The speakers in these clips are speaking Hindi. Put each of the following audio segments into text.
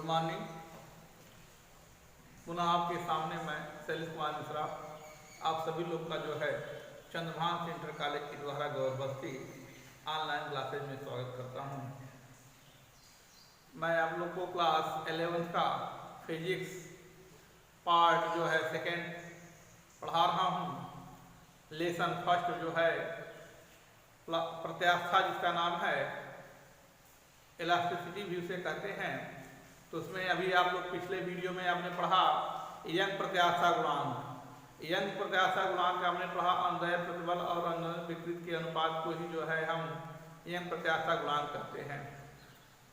Good morning. पुनः आपके सामने मैं शैलेश कुमार मिश्रा आप सभी लोग का जो है चंद्रभान इंटर कॉलेज की द्वारा गौर बस्ती ऑनलाइन क्लासेज में स्वागत करता हूं। मैं आप लोग को क्लास 11 का फिजिक्स पार्ट जो है सेकेंड पढ़ा रहा हूं। लेसन फर्स्ट जो है प्रत्यास्था, जिसका नाम है इलास्टिसिटी भी उसे कहते हैं। तो उसमें अभी आप लोग पिछले वीडियो में आपने पढ़ा यंग प्रत्यास्था गुणांक। यंग प्रत्यास्था गुणांक का हमने पढ़ा अनुदैर्ध्य प्रतिबल और अनुदैर्ध्य विकृत के अनुपात को ही जो है हम यंग प्रत्यास्था गुणांक कहते हैं।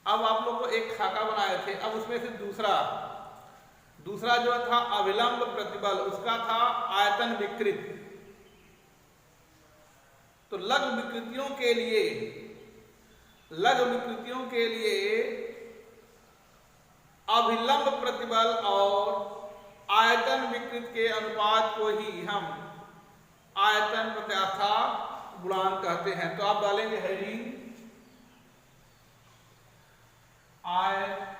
अब आप लोग को एक खाका बनाए थे, अब उसमें से दूसरा जो था अविलंब प्रतिबल, उसका था आयतन विकृत। तो लघु विकृतियों के लिए अभिलंब प्रतिबल और आयतन विकृत के अनुपात को ही हम आयतन प्रत्यास्था गुणांक कहते हैं। तो आप डालेंगे हेडिंग आयतनात्मक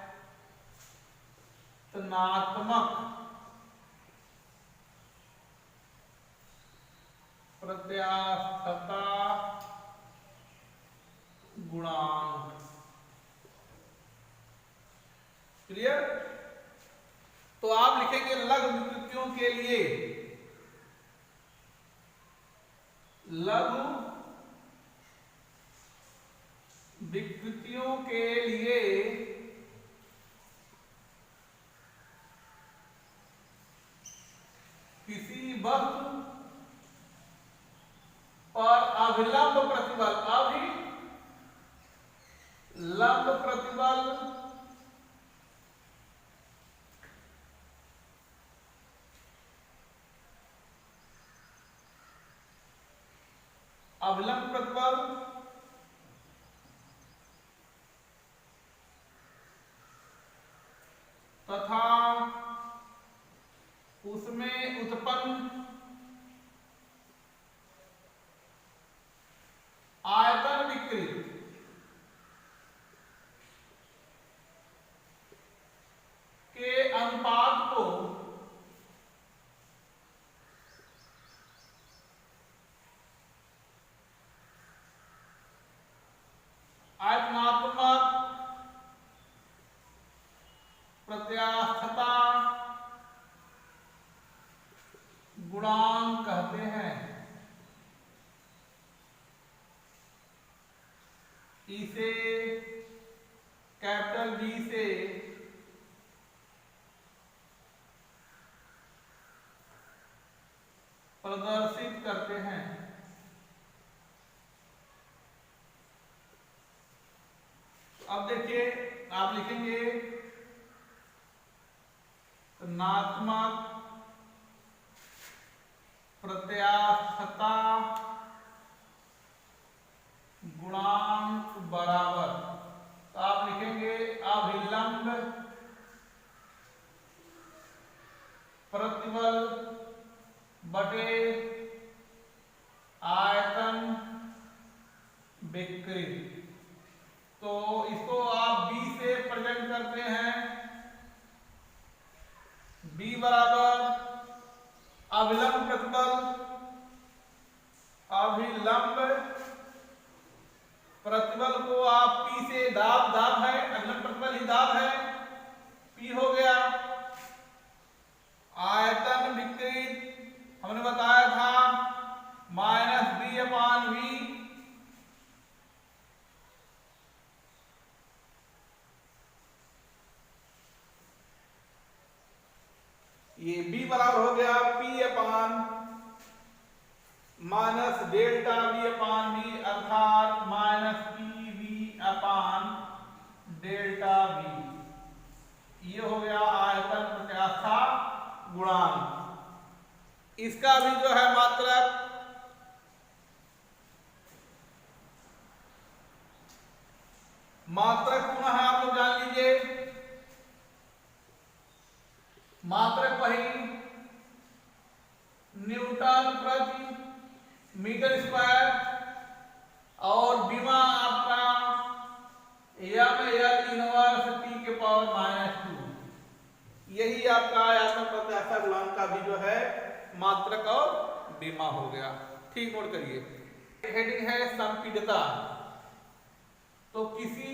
प्रत्यास्थता गुणांक। क्लियर? तो आप लिखेंगे लघु विकृतियों के लिए, लघु विकृतियों के लिए किसी वस्तु पर अभिलंब प्रतिबल, अभिलंब प्रतिबल तथा उसमें उत्पन्न आयतन विकृत के अनुपात को आयतनात्मक प्रत्यास्थता गुणांक कहते हैं। इसे कैपिटल बी से प्रदर्शित करते हैं। अब देखिए, आप लिखेंगे ऋणात्मक प्रत्यास्थता गुणांक बराबर, तो आप लिखेंगे अभिलंब प्रतिबल बटे आयतन विकृत। तो इसको आप बी से प्रेजेंट करते हैं। बी बराबर अभिलंब प्रतिबल को आप पी से दाब है, अभिलंब प्रतिबल ही दाब है, पी हो गया। आयतन विकृत हमने बताया था -b/v। ये b बराबर हो गया p/-ΔV/v, अर्थात -pv/ΔV। ये हो गया आयतन प्रत्यास्था गुणांक। इसका भी जो है मात्रक पुनः आप लोग जान लीजिए। मात्रक वही न्यूटन प्रति मीटर स्क्वायर और बीमा आपका m l इनवर्स t के पावर -2। प्रत्याशा गुणांक का भी जो है मात्रक और बीमा हो गया। ठीक, नोट करिए। हेडिंग है संपीड़ितता। तो किसी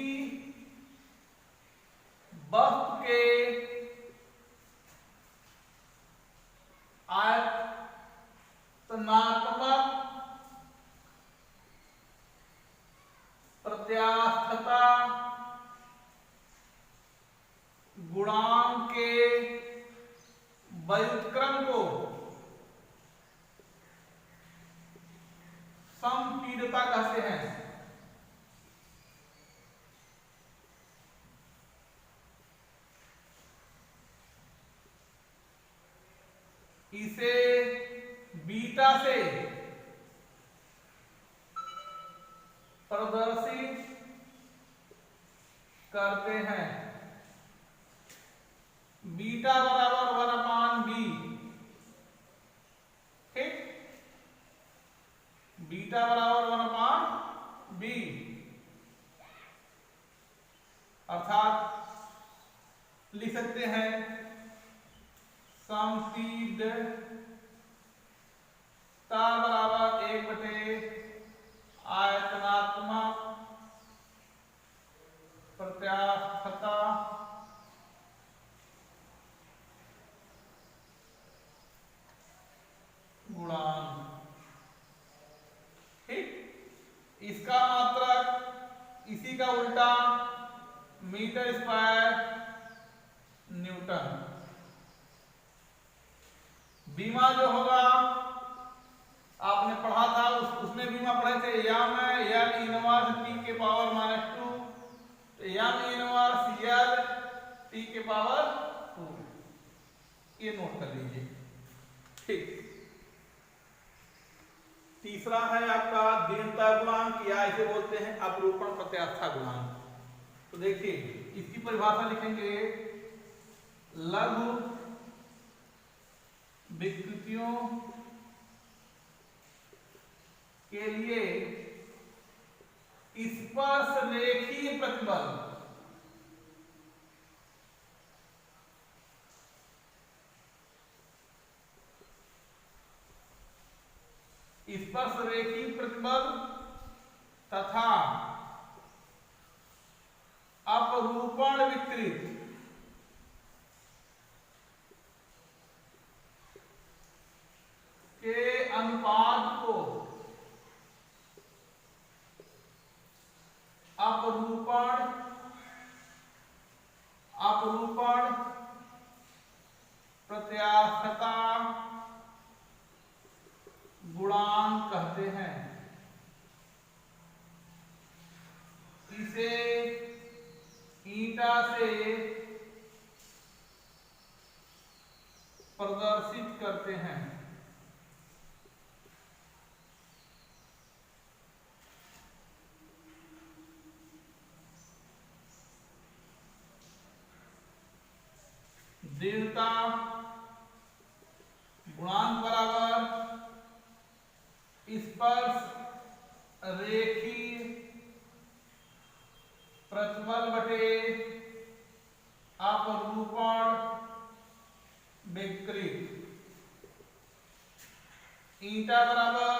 वस्तु के आयतनात्मक प्रत्यास्थता गुणांक के व्युत्क्रम को संपीड़ितता कहते हैं। इसे बीटा से प्रदर्शित करते हैं। बीटा बराबर 1/b। ठीक, बीटा बराबर 1/b, अर्थात लिख सकते हैं संपीड़ितता बराबर 1/आयतनात्मक प्रत्यास्थता गुणांक। ठीक, इसका मात्रक इसी का उल्टा मीटर स्क्वायर न्यूटन। बीमा जो होगा आपने पढ़ा था, उसमें बीमा पढ़े थे यम एल इनवर्स टी के पावर -2, तो यम इनवर्स एल टी के पावर 2, ये नोट कर लीजिए। ठीक, तीसरा है आपका दीर्घता गुणांक, या इसे बोलते हैं अपरूपण प्रत्यास्थता गुणांक। तो देखिए इसकी परिभाषा लिखेंगे, लघु विकृतियों के लिए स्पर्श रेखीय प्रतिबल तथा अपरूपण विकृत के अनुपात को अपरूपण प्रत्यास्थता गुणांक कहते हैं। इसे ईटा से प्रदर्शित करते हैं। दीर्घता गुणांक बराबर स्पर्श रेखीय प्रतिबल बटे अपरूपण विकृत। ईटा बराबर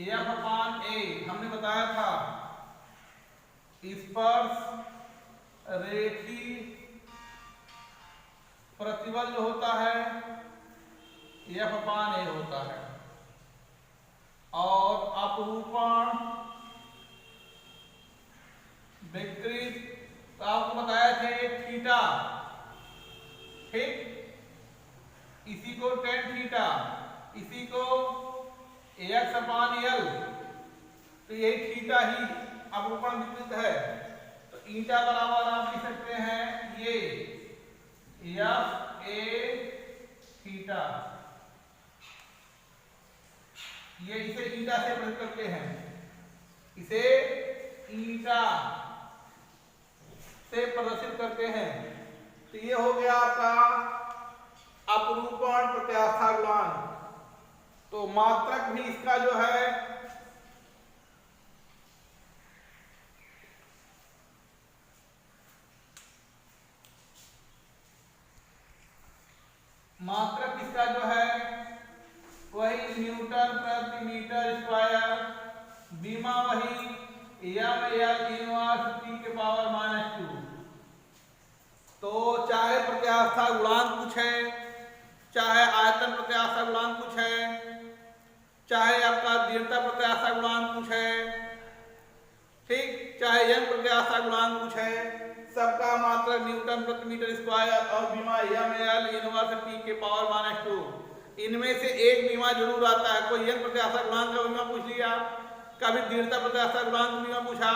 F/A, हमने बताया था स्पर्श रेखीय प्रतिबल जो होता है F/A होता है, और अपरूपण विकृत तो आपको बताया थे थीटा। ठीक, इसी को tan थीटा, इसी को x/L, तो यही थीटा ही अपरूपण विकृत है। तो ईटा बराबर आप लिख सकते हैं ये F/A थीटा, ये इसे ईटा से प्रदर्शित करते हैं, इसे ईटा से प्रदर्शित करते हैं। तो ये हो गया आपका अपरूपण प्रत्यास्थता गुणांक। तो मात्रक भी इसका जो है मात्रक इसका जो है वही न्यूटन प्रति मीटर स्क्वायर, बीमा वही एम एल इनवर्स टी के पावर -2। तो चाहे प्रत्यास्था गुणांक कुछ है, चाहे आयतन प्रत्यास्था गुणांक कुछ है, चाहे आपका दीर्घता प्रत्यास्था गुणांक कुछ है, ठीक, चाहे यंग प्रत्यास्था गुणांक कुछ है, सबका मात्रक न्यूटन प्रति मीटर स्क्वायर और बीमा एम एल इनवर्स टी के पावर -2। इनमें से एक बीमा जरूर आता है। कोई यंग प्रत्यास्था गुणांक का बीमा पूछ लिया, कभी दीर्घता प्रत्यास्था गुणांक बीमा पूछा,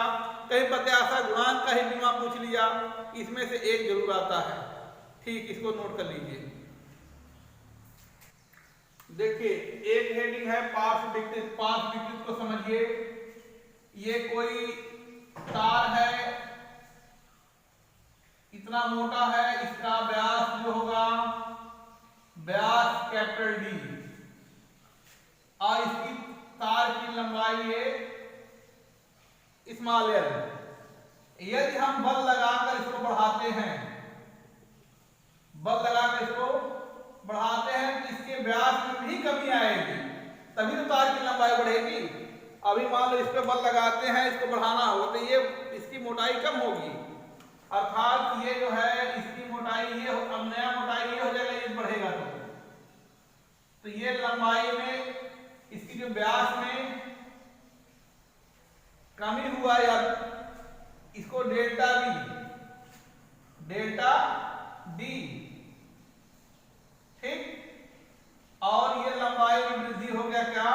कहीं प्रत्यास्था गुणांक का ही बीमा पूछ लिया, इसमें से एक जरूर आता है। ठीक, इसको नोट कर लीजिए। देखिए एक हेडिंग है पार्श्व विकृत। पार्श्व विकृत को समझिए, ये कोई तार है, इतना मोटा है, इसका व्यास जो होगा व्यास कैपिटल डी और इसकी तार की लंबाई है स्मॉल एल। यदि हम बल लगाकर इसको बढ़ाते हैं, बल लगाकर इसको बढ़ाते हैं तो इसके व्यास में भी कमी आएगी, तभी तो तार की लंबाई बढ़ेगी। अभी मान लो इस पे बल लगाते हैं, इसको बढ़ाना होगा तो ये इसकी मोटाई कम होगी, अर्थात ये जो है इसकी मोटाई ये अब नया मोटाई ये हो जाएगा, ये बढ़ेगा तो ये लंबाई में इसकी जो व्यास में कमी हुआ या इसको डेल्टा डी, ठीक, और ये लंबाई में वृद्धि हो गया क्या,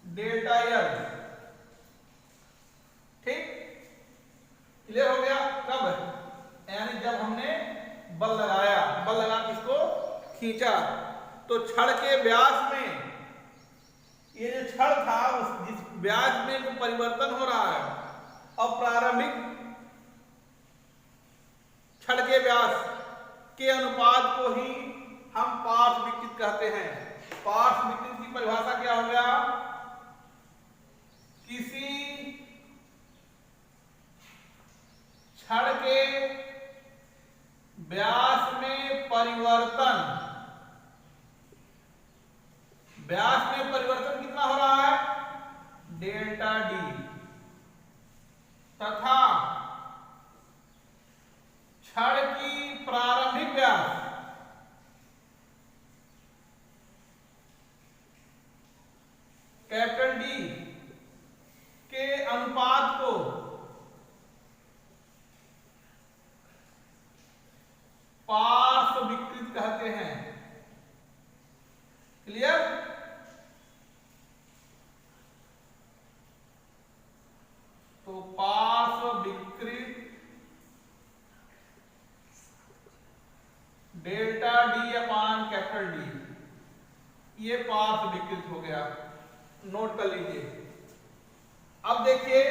डेल्टा एल। ठीक, क्लियर हो गया। कब, यानी जब हमने बल लगाया, बल लगा के इसको खींचा तो छड़ के व्यास में, ये जो छड़ था उस जिस व्यास में जो परिवर्तन हो रहा है, और प्रारंभिक छड़ के व्यास के अनुपात को ही हम पार्श्व विकृत कहते हैं। पार्श्व विकृत की परिभाषा क्या हो गया, किसी छड़ के व्यास में परिवर्तन, व्यास में परिवर्तन कितना हो रहा है, डेल्टा डी, तथा छड़ की प्रारंभिक व्यास कैपिटल डी के अनुपात को पार्श्व विकृत कहते हैं। क्लियर। तो पार्श्व विकृत delta D upon capital D, ये पार्श्व विकृत हो गया, नोट कर लीजिए। अब देखिए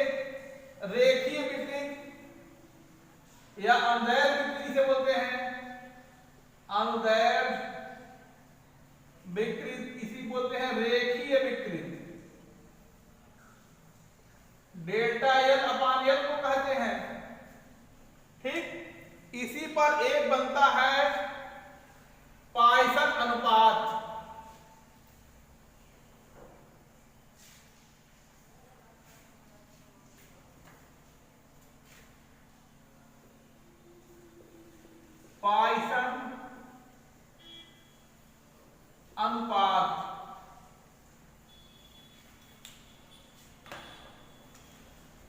रेखीय विकृत या अनुदैर्घ्य विकृत इसे बोलते हैं, अनुदैर्घ्य विकृत इसी बोलते हैं रेखीय विकृत। डेल्टा एल अपान एल को कहते हैं, ठीक। इसी पर एक बनता है पॉइसन अनुपात। पॉइसन अनुपात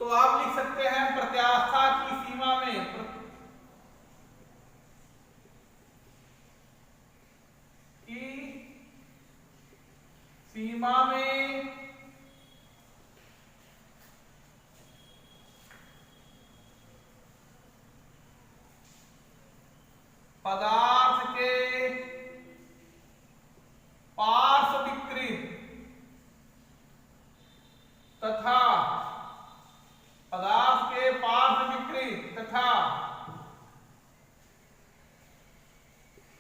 तो आप लिख सकते हैं प्रत्यास्था की सीमा में, सीमा में पदार्थ के पार्श्व विकृत तथा पदार्थ के पार्श्व विकृत तथा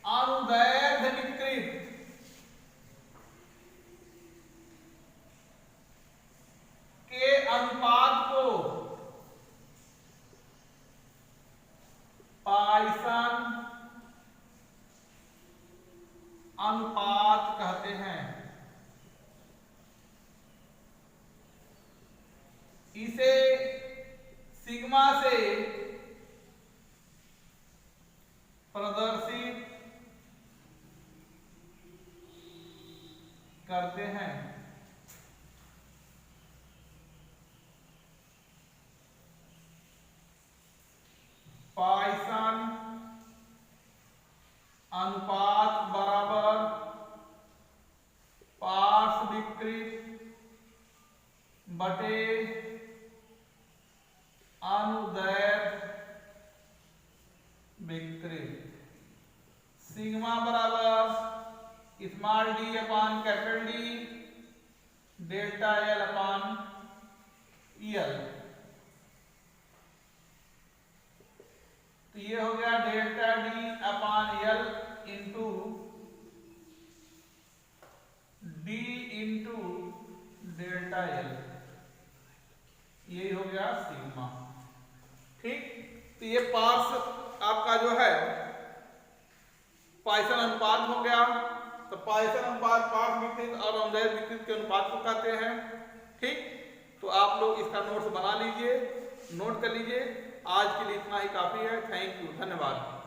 अनुदैर्घ्य विकृत इसे सिग्मा से प्रदर्शित करते हैं। पॉइसन अनुपात बराबर पार्श्व विकृत बटे अनुदैर्ध्य विकृत। सिग्मा बराबर small d upon capital D delta L upon L. तो ये हो गया delta D upon L into D into delta L, यही हो गया सिग्मा। ठीक, तो ये पार्श्व आपका जो है पॉइसन अनुपात हो गया। तो पॉइसन अनुपात पार्श्व विकृत और अनुदैर्ध्य विकृत के अनुपात को कहते हैं। ठीक, तो आप लोग इसका नोट्स बना लीजिए, नोट कर लीजिए। आज के लिए इतना ही काफी है। थैंक यू, धन्यवाद।